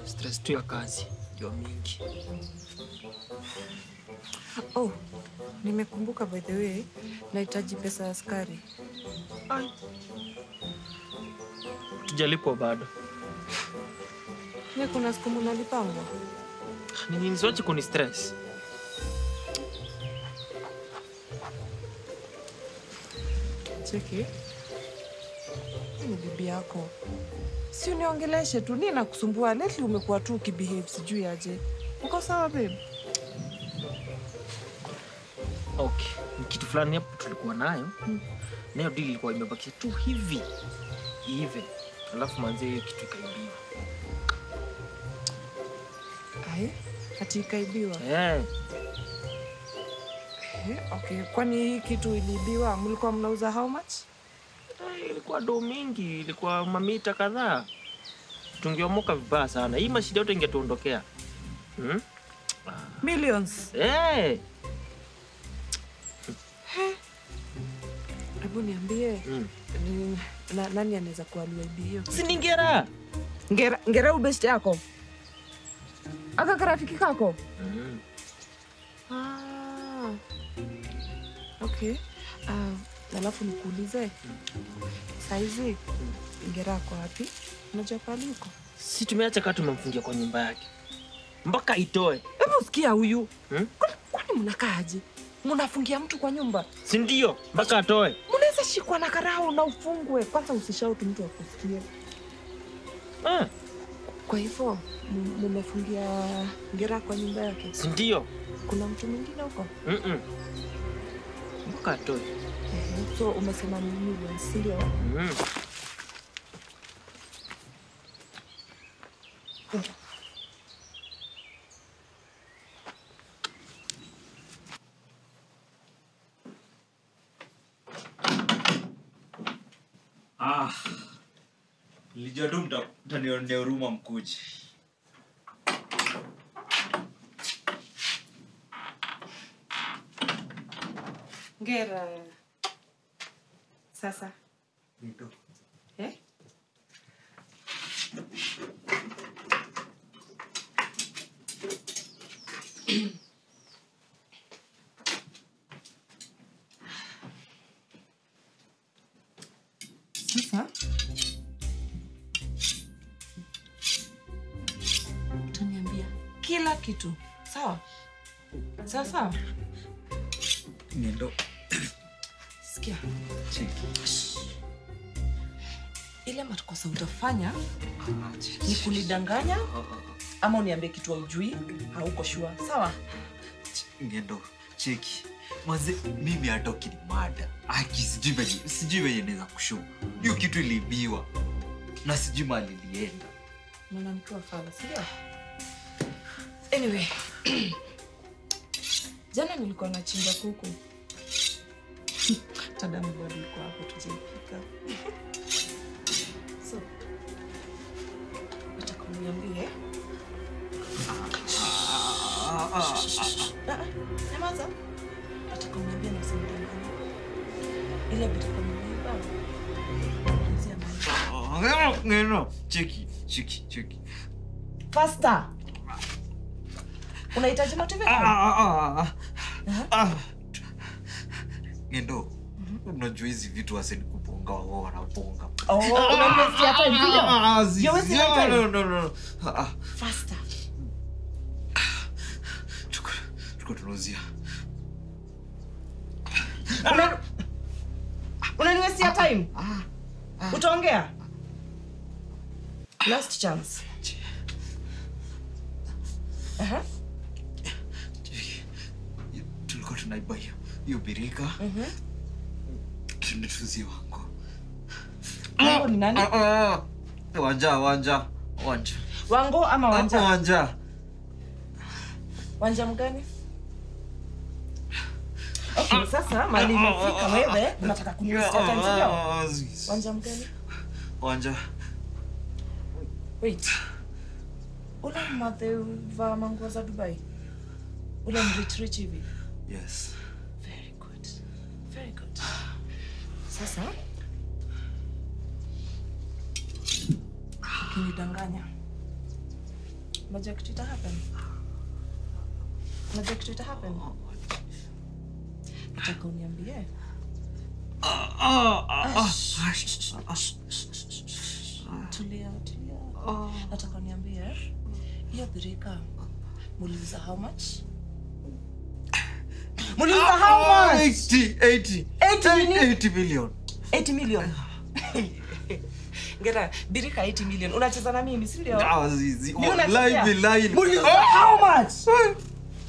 Stress tu ya kazi ndio mingi. Oh, nimekumbuka by the way, nahitaji pesa ya askari. Tujalipwa bado. Ni kuna siku mnalipangwa? Ni nini zote kuni stress? Cheki. Ni bibi yako. Si uniongeleshe tu, nini nakusumbua? Lately umekuwa tu ukibehave sijui aje. Uko sawa babe? Okay, ni kitu fulani hapo tulikuwa nayo. Nayo deal ilikuwa imebakia tu hivi. Alafu manze hiyo kitu ikaibiwa. Ai, ati ikaibiwa? Okay, kwani hii kitu iliibiwa? Mlikuwa mnauza how much? Ilikuwa do mingi, ilikuwa mamita kadhaa. Tungeomoka vibaya sana. Hii mashida yote ingetuondokea. Millions. Hebu niambie, nani anaweza kualiibi hiyo? Si ni Ngera. Ngera ubest yako? Aka karafiki kako? Okay. Alafu nikuulize. Saizi Ngera kwa wapi? Unajua pale uko? Si tumeacha kama tumemfungia kwa nyumba yake. Mpaka itoe. Hebu sikia huyu. Kwani mnakaaje? Mnafungia mtu kwa nyumba? Si ndio? Mpaka atoe. Mnaweza shikwa na karao na ufungwe. Kwanza usishauti mtu akusikie. Kwa hivyo mmefungia Ngera kwa nyumba yake? Si ndio? Kuna mtu mwingine huko? Mpaka atoe. So umesema ni millions, si ndio? Nilijua tu mtanionea huruma mkuji. Ngera. Sasa. Nito. Sasa. Utaniambia kila kitu. Sawa? Sawa? Nendo. Sikia. Cheki. Ile makosa utafanya ni kunidanganya ama uniambie kitu hujui, hauko sure. Sawa? Nendo. Cheki. Mwanze mimi hata ukinimada. Sijui venye naweza kushow. Hiyo kitu iliibiwa. Na sijui mali ilienda. Naona nikiwa fala, sio? Anyway. Jana nilikuwa nachinja kuku. Tadamu bado iko hapo tujaipika. So. Nyamaza. Nataka uniambie na usimdanganye. Ile bitu kwa nimeiba. No. Cheki. Faster. Unahitaji motivation? Ngendo. Unajua hizi vitu waseni kuponga wao wanaponga. Unamwestia hata video. No. Faster. Tuko tunozia. Unaniwestia time? Utaongea? Last chance. Tulikuwa tunaiba hiyo birika. Tunatuzi wangu. Wango ni nani? Wanja. Wango ama Wanja? Wanja. Wanja mgani? Okay, sasa mali imefika wewe unataka kuniwestia time sio? Wanja mgani? Wanja. Wait. Ule madheva manguo za Dubai? Ule mrich hivi? Yes. Very good. Sasa ukinidanganya, unajua kitu ita happen? Nataka uniambie. Tulia. Nataka uniambie hiyo birika muliuza how much? 80 million. 80 million. Ngera birika 80 million. Unacheza na mimi, si ndio? Live. Muliuza how much?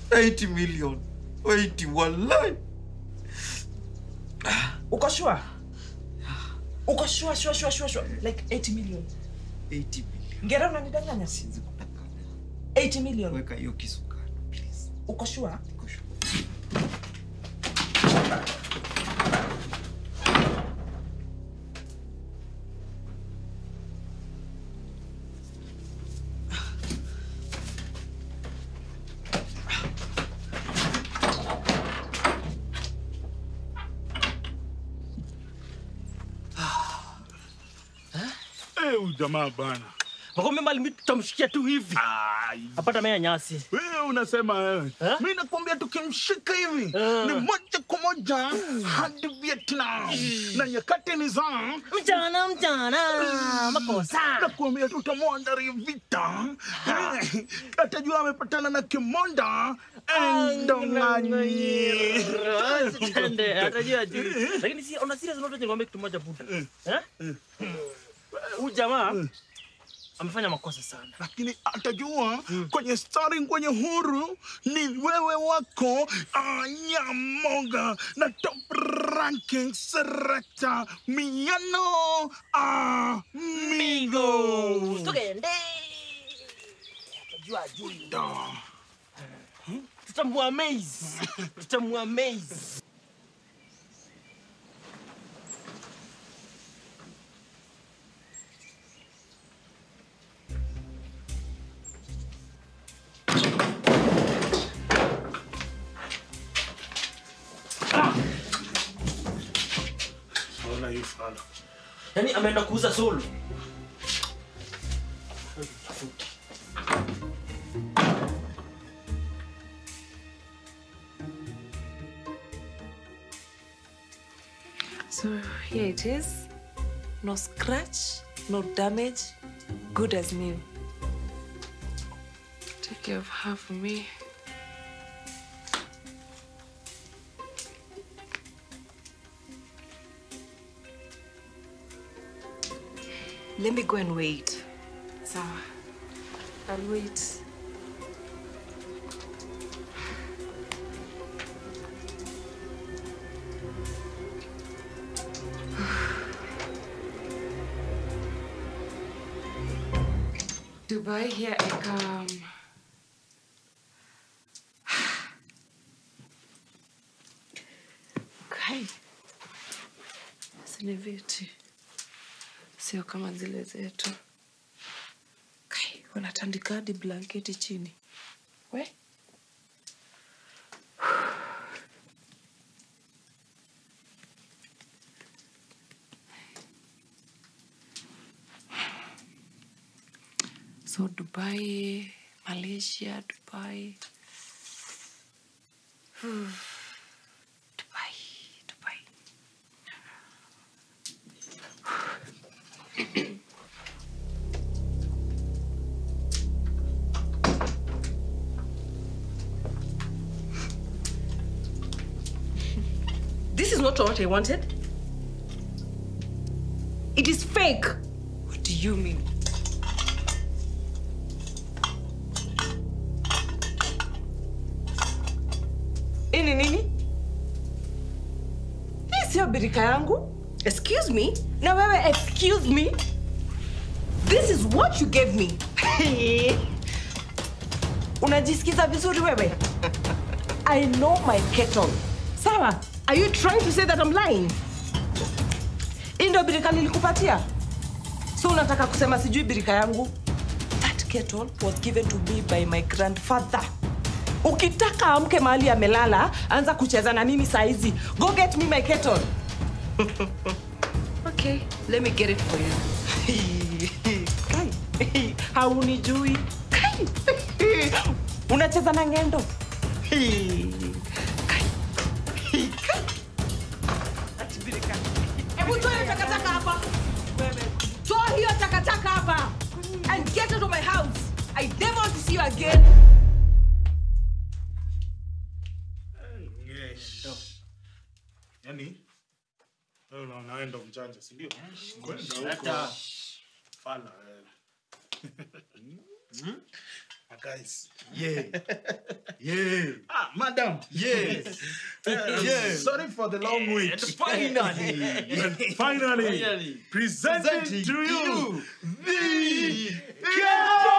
80 million. 80 wallahi. Uko sure? Sure. Like 80 million. 80 million. Ngera unanidanganya? Siwezi kudanganya. 80 million. Weka hiyo kisukari, please. Uko sure? Niko sure. Jamaa bana. Wakombe mbali mimi tutamshikia tu hivi. Apata mea nyasi. Wewe unasema wewe. Mimi nakwambia tukimshika hivi ni moja kwa moja hadi Vietnam. Na nyakati ni za mchana makosa. Nakwambia tutamwandari vita. Atajua amepatana na Kimonda Endonganyi. Tende atajua juu. Lakini si ona serious unaona nikwambia kitu moja buda. Huyu jamaa amefanya makosa sana. Lakini atajua kwenye starring kwenye Huru ni wewe wako Nyamoga na top ranking selector Miano Amigos. Tugende. Atajua juu. Tutamuamaze. Yaani ameenda kuuza solo. So here it is. No scratch, no damage, good as new. Take care of her for me. Let me go and wait. So, I'll wait. Dubai, here I come. Okay. Sini viti. Sio kama zile zetu. Kai, wanatandika hadi blanketi chini. We? So Dubai, Malaysia, Dubai. Dubai. This is not what I wanted. It is fake. What do you mean? Nini? Hii sio birika yangu. Excuse me? Na wewe excuse me? This is what you gave me. Unajisikiza vizuri wewe? I know my kettle. Sawa? Are you trying to say that I'm lying? Hii ndio birika nilikupatia? So unataka kusema sijui birika yangu? That kettle was given to me by my grandfather. Ukitaka amke mahali amelala, anza kucheza na mimi saa hizi. Go get me my kettle. Okay, let me get it for you. Kai, haunijui. Kai, unacheza na ngendo. Kai, atibirika. Hebu toa takataka hapa. Toa hiyo takataka hapa. And get out of my house. I never want to see you again. Yani, wewe unaenda mjanja, si ndio? Kwenda huko. Fala. Guys. Yeah. Madam. Yes. Yes. Sorry for the long wait. Finally. Finally. Presenting to you the Kettle.